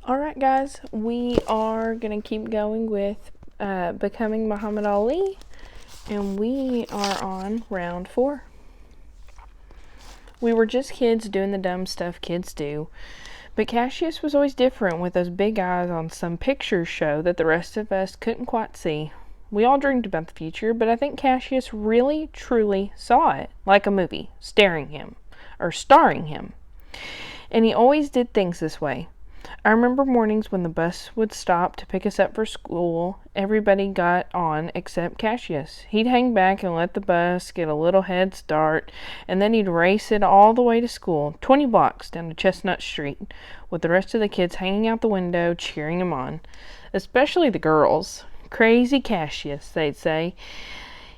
Alright guys, we are going to keep going with Becoming Muhammad Ali, and we are on round 4. We were just kids doing the dumb stuff kids do, but Cassius was always different with those big eyes on some picture show that the rest of us couldn't quite see. We all dreamed about the future, but I think Cassius really, truly saw it, like a movie, starring him. And he always did things this way. I remember mornings when the bus would stop to pick us up for school. Everybody got on except Cassius. He'd hang back and let the bus get a little head start, and then he'd race it all the way to school, 20 blocks down to Chestnut Street, with the rest of the kids hanging out the window cheering him on, especially the girls. Crazy Cassius, they'd say.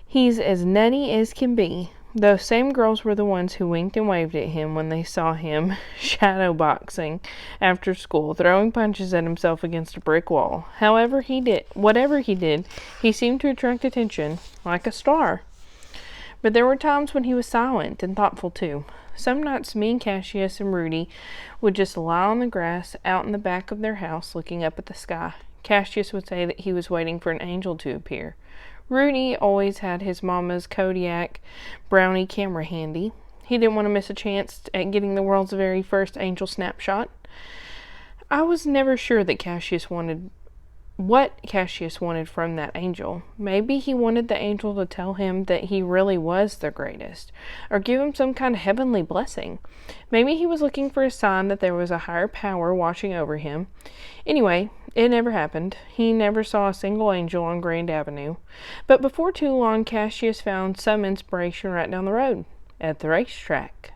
He's as nutty as can be. Those same girls were the ones who winked and waved at him when they saw him shadow boxing after school, throwing punches at himself against a brick wall. Whatever he did, he seemed to attract attention, like a star. But there were times when he was silent and thoughtful too. Some nights me and Cassius and Rudy would just lie on the grass out in the back of their house looking up at the sky. Cassius would say that he was waiting for an angel to appear. Rudy always had his mama's Kodiak Brownie camera handy. He didn't want to miss a chance at getting the world's very first angel snapshot. I was never sure what Cassius wanted from that angel. Maybe he wanted the angel to tell him that he really was the greatest, or give him some kind of heavenly blessing. Maybe he was looking for a sign that there was a higher power watching over him. Anyway, it never happened. He never saw a single angel on Grand Avenue. But before too long, Cassius found some inspiration right down the road, at the racetrack.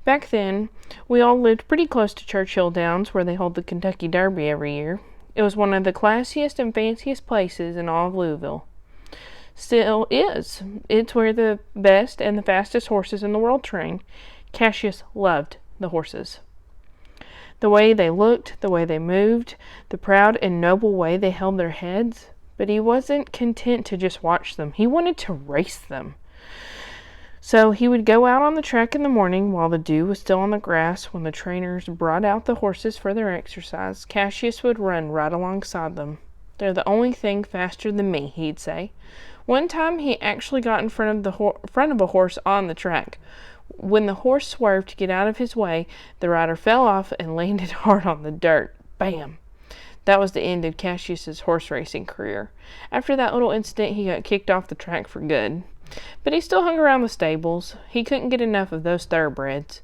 Back then, we all lived pretty close to Churchill Downs, where they hold the Kentucky Derby every year. It was one of the classiest and fanciest places in all of Louisville. Still is. It's where the best and the fastest horses in the world train. Cassius loved the horses. The way they looked, the way they moved, the proud and noble way they held their heads. But he wasn't content to just watch them. He wanted to race them. So he would go out on the track in the morning while the dew was still on the grass. When the trainers brought out the horses for their exercise, Cassius would run right alongside them. "They're the only thing faster than me," he'd say. One time he actually got in front of a horse on the track. When the horse swerved to get out of his way, the rider fell off and landed hard on the dirt. Bam! That was the end of Cassius's horse racing career. After that little incident, he got kicked off the track for good. But he still hung around the stables. He couldn't get enough of those thoroughbreds.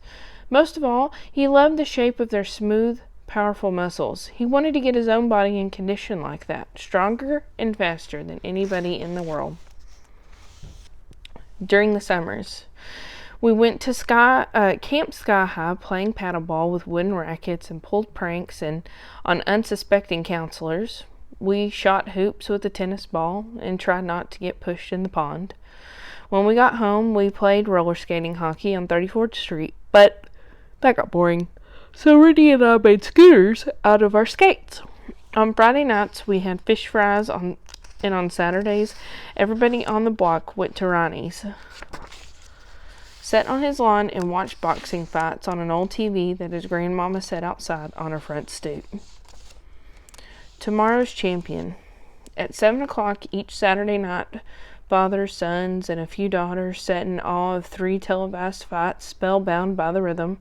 Most of all, he loved the shape of their smooth, powerful muscles. He wanted to get his own body in condition like that, stronger and faster than anybody in the world. During the summers, we went to Camp Sky High, playing paddleball with wooden rackets and pulled pranks on unsuspecting counselors. We shot hoops with a tennis ball and tried not to get pushed in the pond. When we got home, we played roller skating hockey on 34th Street, but that got boring. So Rudy and I made scooters out of our skates. On Friday nights, we had fish fries, and on Saturdays, everybody on the block went to Ronnie's. Sat on his lawn and watched boxing fights on an old TV that his grandmama set outside on her front stoop. Tomorrow's Champion. At 7 o'clock each Saturday night, fathers, sons, and a few daughters sat in awe of 3 televised fights, spellbound by the rhythm,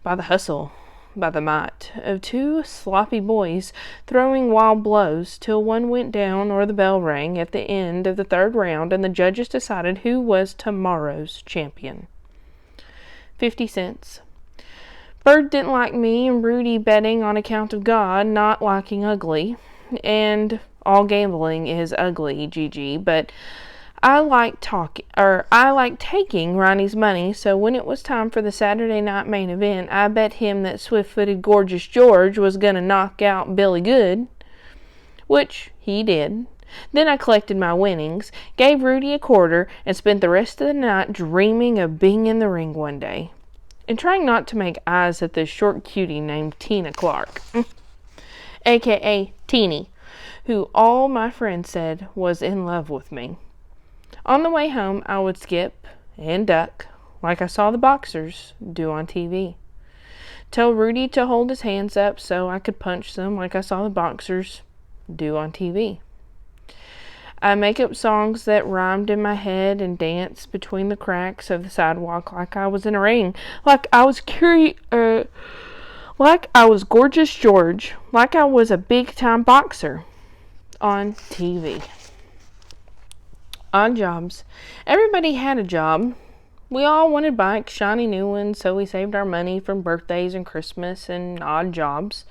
by the hustle, by the might of 2 sloppy boys throwing wild blows till one went down or the bell rang at the end of the 3rd round and the judges decided who was tomorrow's champion. 50 cents. Bird didn't like me and Rudy betting on account of God not liking ugly, and all gambling is ugly, GG, but I like taking Ronnie's money, so when it was time for the Saturday night main event, I bet him that swift-footed Gorgeous George was gonna knock out Billy Good, which he did. Then I collected my winnings, gave Rudy a quarter, and spent the rest of the night dreaming of being in the ring one day. And trying not to make eyes at this short cutie named Tina Clark, a.k.a. Teeny, who all my friends said was in love with me. On the way home, I would skip and duck like I saw the boxers do on TV. Tell Rudy to hold his hands up so I could punch them like I saw the boxers do on TV. I make up songs that rhymed in my head and dance between the cracks of the sidewalk like I was in a ring, like I was Gorgeous George, like I was a big-time boxer on TV. Odd jobs. Everybody had a job. We all wanted bikes, shiny new ones, so we saved our money from birthdays and Christmas and odd jobs.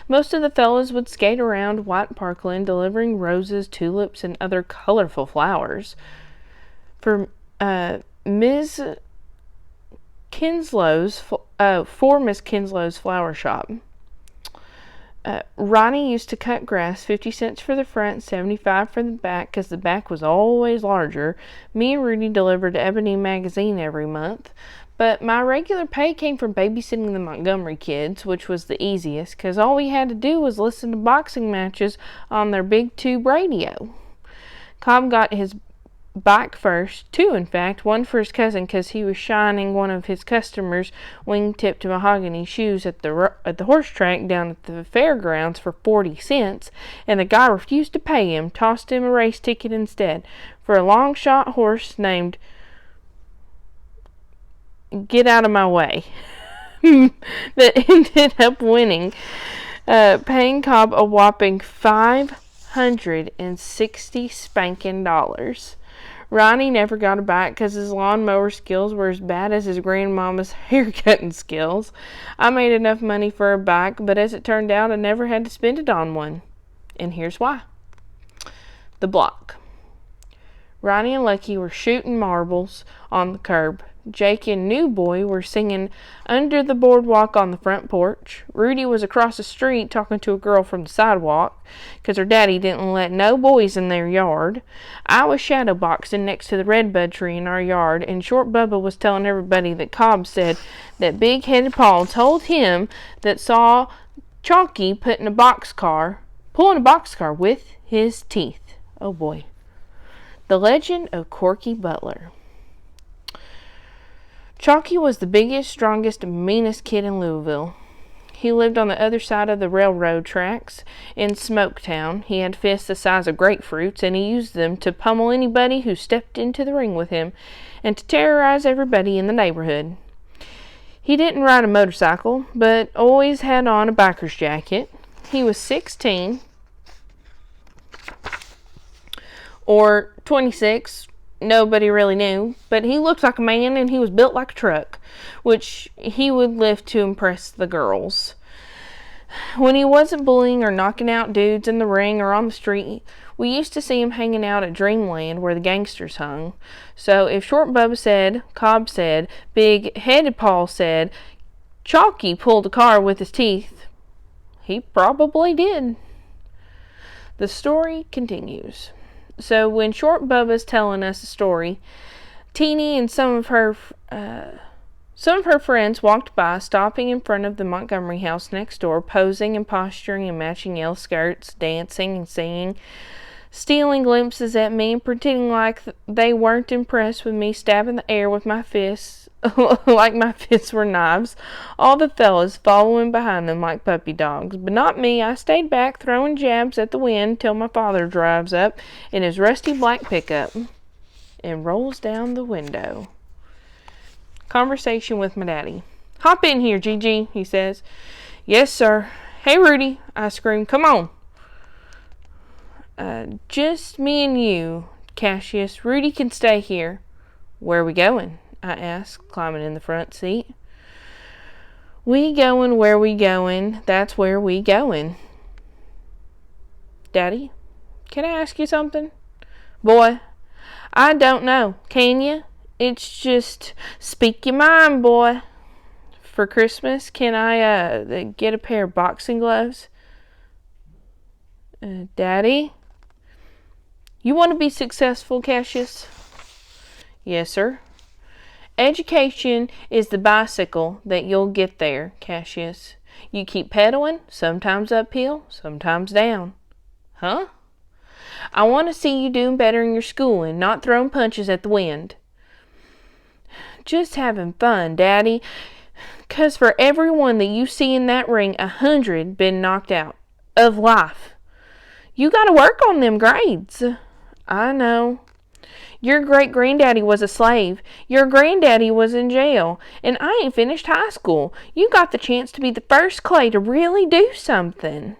Most of the fellas would skate around White Parkland delivering roses, tulips, and other colorful flowers for Miss Kinslow's flower shop. Ronnie used to cut grass, 50 cents for the front, 75 for the back, because the back was always larger. Me and Rudy delivered Ebony magazine every month. But my regular pay came from babysitting the Montgomery kids, which was the easiest, because all we had to do was listen to boxing matches on their big tube radio. Cobb got his bike first, two in fact, one for his cousin because he was shining one of his customers' wing-tipped mahogany shoes at the horse track down at the fairgrounds for 40 cents, and the guy refused to pay him, tossed him a race ticket instead for a long-shot horse named Get Out of My Way that ended up winning, paying Cobb a whopping $560 spanking dollars. Ronnie never got a bike because his lawnmower skills were as bad as his grandmama's haircutting skills. I made enough money for a bike, but as it turned out, I never had to spend it on one. And here's why. The block. Ronnie and Lucky were shooting marbles on the curb. Jake and New Boy were singing Under the Boardwalk on the front porch. Rudy was across the street talking to a girl from the sidewalk because her daddy didn't let no boys in their yard. I was shadow boxing next to the redbud tree in our yard, and Short Bubba was telling everybody that Cobb said that big-headed Paul told him that saw Chalky pulling a boxcar with his teeth. Oh boy. The Legend of Corky Butler. Chalky was the biggest, strongest, meanest kid in Louisville. He lived on the other side of the railroad tracks in Smoketown. He had fists the size of grapefruits, and he used them to pummel anybody who stepped into the ring with him and to terrorize everybody in the neighborhood. He didn't ride a motorcycle, but always had on a biker's jacket. He was 16 or 26. Nobody really knew, but he looked like a man and he was built like a truck, which he would lift to impress the girls. When he wasn't bullying or knocking out dudes in the ring or on the street, we used to see him hanging out at Dreamland where the gangsters hung. So if Short Bubba said, Cobb said, Big-Headed Paul said, Chalky pulled a car with his teeth, he probably did. The story continues. So when Short Bubba's telling us a story, Teeny and some of her friends walked by, stopping in front of the Montgomery house next door, posing and posturing in matching yellow skirts, dancing and singing, stealing glimpses at me and pretending like they weren't impressed with me stabbing the air with my fists, like my fists were knives. All the fellas following behind them like puppy dogs. But not me. I stayed back, throwing jabs at the wind till my father drives up in his rusty black pickup and rolls down the window. Conversation with my daddy. Hop in here, Gigi, he says. Yes, sir. Hey, Rudy, I scream. Come on. Just me and you, Cassius. Rudy can stay here. Where are we going? I asked, climbing in the front seat. We going where we going. That's where we going. Daddy, can I ask you something? Boy, I don't know. Can you? It's just, speak your mind, boy. For Christmas, can I get a pair of boxing gloves? Daddy? You want to be successful, Cassius? Yes, sir. Education is the bicycle that you'll get there, Cassius. You keep pedaling, sometimes uphill, sometimes down. Huh? I want to see you doing better in your schooling, not throwing punches at the wind. Just having fun, Daddy. 'Cause for every one that you see in that ring, 100 been knocked out of life. You gotta work on them grades. I know. Your great-granddaddy was a slave. Your granddaddy was in jail. And I ain't finished high school. You got the chance to be the first Clay to really do something.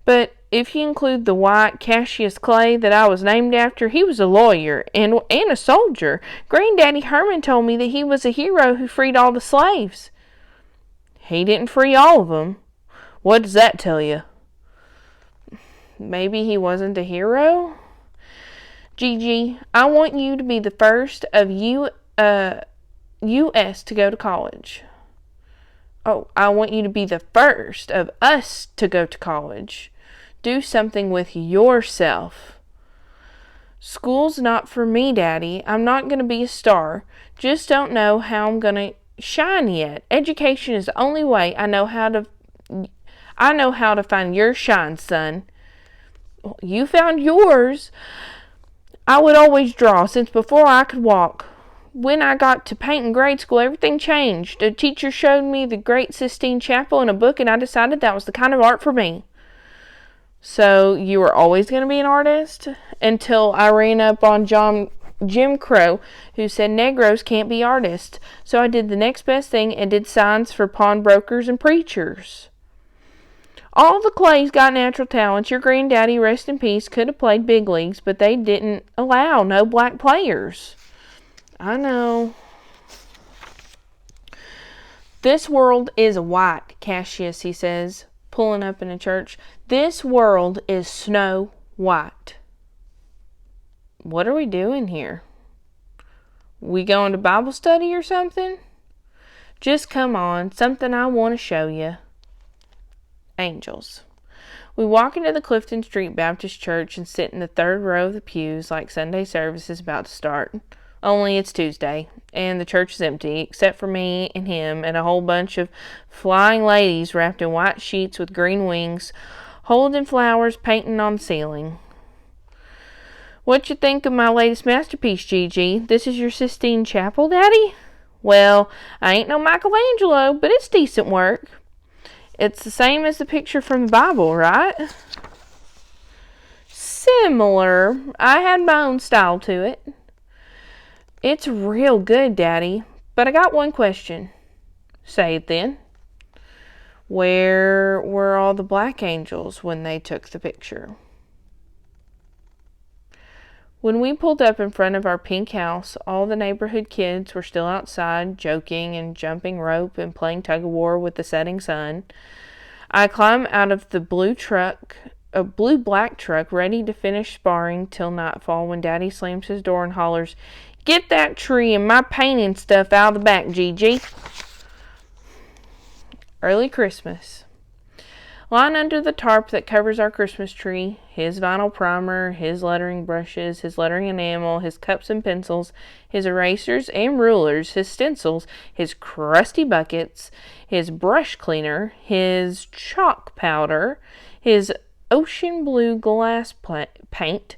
But if you include the white Cassius Clay that I was named after, he was a lawyer and a soldier. Granddaddy Herman told me that he was a hero who freed all the slaves. He didn't free all of them. What does that tell you? Maybe he wasn't a hero? Gigi, I want you to be the first of U.S. to go to college. Oh, I want you to be the first of us to go to college. Do something with yourself. School's not for me, Daddy. I'm not going to be a star. Just don't know how I'm going to shine yet. Education is the only way I know how to find your shine, son. You found yours. I would always draw since before I could walk. When I got to paint in grade school, everything changed. A teacher showed me the Great Sistine Chapel in a book, and I decided that was the kind of art for me. So you were always going to be an artist? Until I ran up on Jim Crow, who said Negroes can't be artists. So I did the next best thing and did signs for pawnbrokers and preachers. All the Clays got natural talents. Your granddaddy, rest in peace, could have played big leagues, but they didn't allow no black players. I know. This world is white, Cassius, he says, pulling up in a church. This world is snow white. What are we doing here? We going to Bible study or something? Just come on, something I want to show you. Angels. We walk into the Clifton Street Baptist Church and sit in the third row of the pews like Sunday service is about to start. Only it's Tuesday, and the church is empty, except for me and him and a whole bunch of flying ladies wrapped in white sheets with green wings, holding flowers, painting on the ceiling. What you think of my latest masterpiece, Gigi? This is your Sistine Chapel, Daddy? Well, I ain't no Michelangelo, but it's decent work. It's the same as the picture from the Bible, right? Similar. I had my own style to it. It's real good, Daddy. But I got one question. Say it then. Where were all the black angels when they took the picture? When we pulled up in front of our pink house, all the neighborhood kids were still outside, joking and jumping rope and playing tug-of-war with the setting sun. I climb out of the blue-black truck, ready to finish sparring till nightfall when Daddy slams his door and hollers, "Get that tree and my painting stuff out of the back, Gigi." Early Christmas. Lying under the tarp that covers our Christmas tree, his vinyl primer, his lettering brushes, his lettering enamel, his cups and pencils, his erasers and rulers, his stencils, his crusty buckets, his brush cleaner, his chalk powder, his ocean blue glass paint,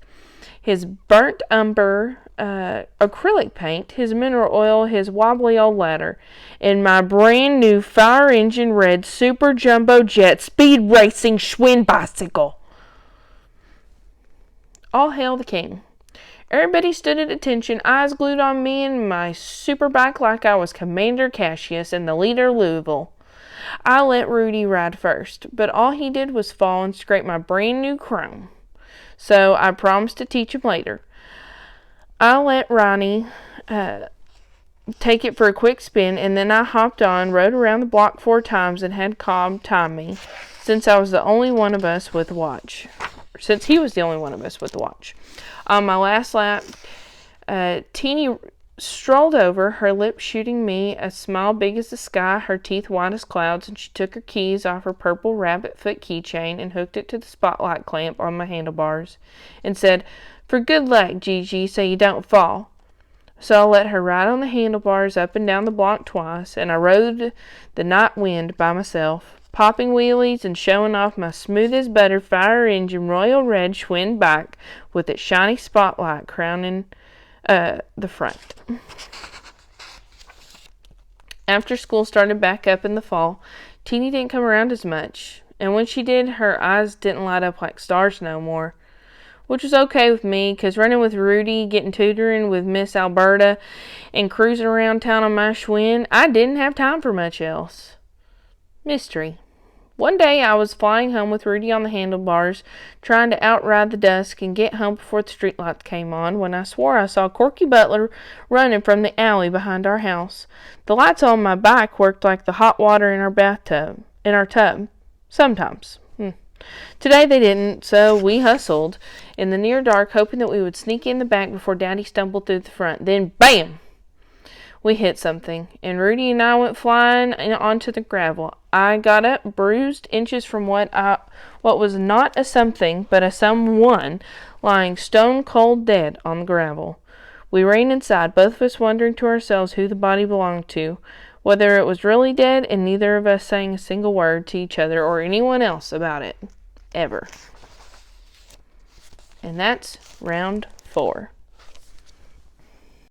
his burnt umber acrylic paint, his mineral oil, his wobbly old ladder, and my brand new fire engine red super jumbo jet speed racing Schwinn bicycle. All hail the king. Everybody stood at attention, eyes glued on me and my super bike like I was Commander Cassius and the leader of Louisville. I let Rudy ride first, but all he did was fall and scrape my brand new chrome. So I promised to teach him later. I let Ronnie take it for a quick spin, and then I hopped on, rode around the block 4 times, and had Cobb time me, since I was the only one of us with a watch. Since he was the only one of us with a watch. On my last lap, Teeny strolled over, her lips shooting me a smile big as the sky, her teeth white as clouds, and she took her keys off her purple rabbit foot keychain and hooked it to the spotlight clamp on my handlebars, and said, "For good luck, Gigi, so you don't fall." So I let her ride on the handlebars up and down the block twice, and I rode the night wind by myself, popping wheelies and showing off my smooth as butter fire engine royal red Schwinn bike with its shiny spotlight crowning the front. After school started back up in the fall, Teeny didn't come around as much, and when she did, her eyes didn't light up like stars no more. Which was okay with me, 'cause running with Rudy, getting tutoring with Miss Alberta, and cruising around town on my Schwinn, I didn't have time for much else. Mystery. One day I was flying home with Rudy on the handlebars, trying to outride the dusk and get home before the streetlights came on, when I swore I saw Corky Butler running from the alley behind our house. The lights on my bike worked like the hot water in our tub. Sometimes. Today they didn't, so we hustled in the near dark, hoping that we would sneak in the back before Daddy stumbled through the front. Then, bam! We hit something, and Rudy and I went flying onto the gravel. I got up, bruised, inches from what was not a something, but a someone, lying stone cold dead on the gravel. We ran inside, both of us wondering to ourselves who the body belonged to, whether it was really dead, and neither of us saying a single word to each other or anyone else about it. Ever. And that's round 4.